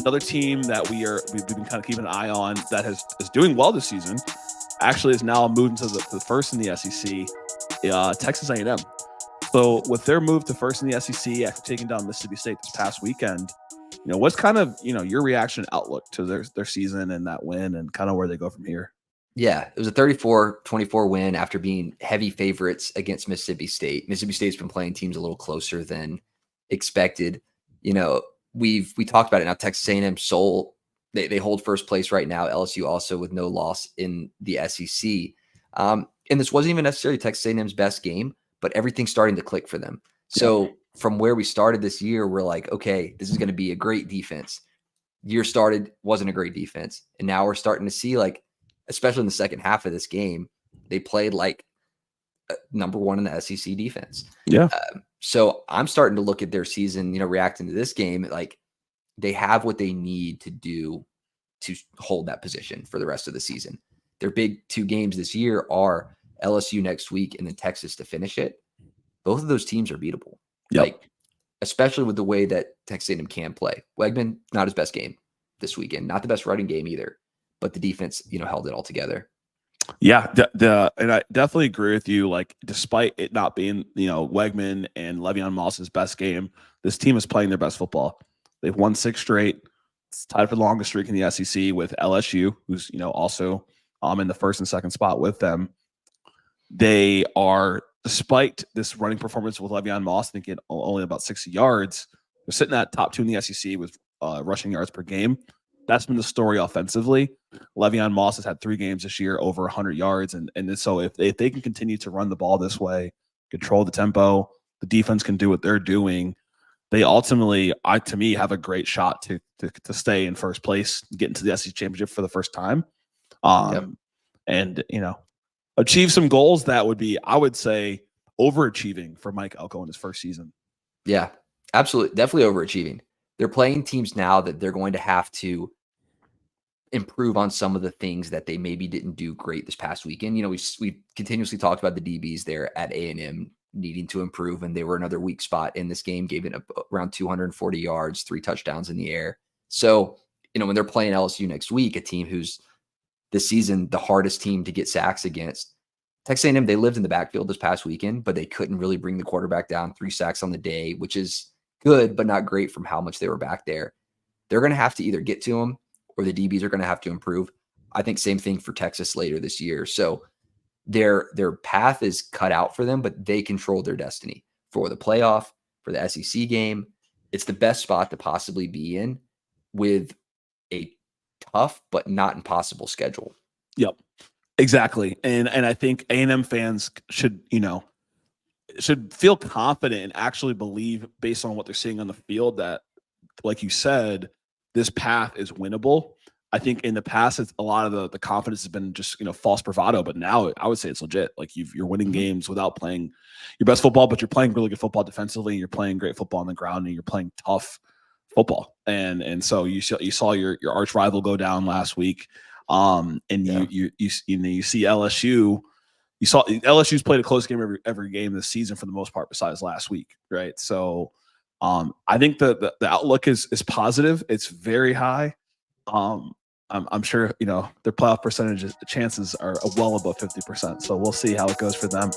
another team that we've been kind of keeping an eye on that is doing well this season. Actually, is now moved into the first in the SEC. Texas A&M. So with their move to first in the SEC after taking down Mississippi State this past weekend, what's kind of your reaction and outlook to their season and that win and kind of where they go from here? Yeah, it was a 34-24 win after being heavy favorites against Mississippi State. Mississippi State's been playing teams a little closer than expected. We talked about it now. Texas A&M they hold first place right now. LSU also with no loss in the SEC. And this wasn't even necessarily Texas A&M's best game, but everything's starting to click for them. So from where we started this year, we're like, okay, this is going to be a great defense. Year started, wasn't a great defense. And now we're starting to see, like, especially in the second half of this game, they played like number one in the SEC defense. Yeah. So I'm starting to look at their season, reacting to this game, like they have what they need to do to hold that position for the rest of the season. Their big two games this year are LSU next week and then Texas to finish it. Both of those teams are beatable. Yep. Like, especially with the way that Texas A&M can play. Wegman, not his best game this weekend. Not the best running game either. But the defense, held it all together. Yeah, and I definitely agree with you. Like, despite it not being, Wegman and Le'Veon Moss's best game, this team is playing their best football. They've won 6 straight. It's tied for the longest streak in the SEC with LSU, who's, also in the first and second spot with them. They are, despite this running performance with Le'Veon Moss, I think it only about 60 yards, they're sitting at top 2 in the SEC with rushing yards per game. That's been the story offensively. Le'Veon Moss has had 3 games this year over 100 yards. And so if they can continue to run the ball this way, control the tempo, the defense can do what they're doing, they ultimately, to me, have a great shot to stay in first place, get into the SEC championship for the first time. And, achieve some goals that would be, I would say, overachieving for Mike Elko in his first season. Yeah, absolutely. Definitely overachieving. They're playing teams now that they're going to have to improve on some of the things that they maybe didn't do great this past weekend. We continuously talked about the DBs there at A&M needing to improve, and they were another weak spot in this game, giving up around 240 yards, 3 touchdowns in the air. So, when they're playing LSU next week, a team who's this season the hardest team to get sacks against, Texas A&M, they lived in the backfield this past weekend, but they couldn't really bring the quarterback down. 3 sacks on the day, which is good, but not great from how much they were back there. They're going to have to either get to them or the DBs are going to have to improve. I think same thing for Texas later this year. So their path is cut out for them, but they control their destiny for the playoff, for the SEC game. It's the best spot to possibly be in with a tough but not impossible schedule. Yep, exactly. And I think A&M fans should feel confident and actually believe, based on what they're seeing on the field, that, like you said, this path is winnable. I think in the past, it's a lot of the confidence has been just, false bravado. But now I would say it's legit. Like you're winning games without playing your best football, but you're playing really good football defensively. And you're playing great football on the ground, and you're playing tough football. And so you saw your arch rival go down last week. You see LSU. You saw LSU's played a close game every game this season for the most part, besides last week, right? So I think the outlook is positive. It's very high. I'm sure their playoff chances are well above 50%. So we'll see how it goes for them.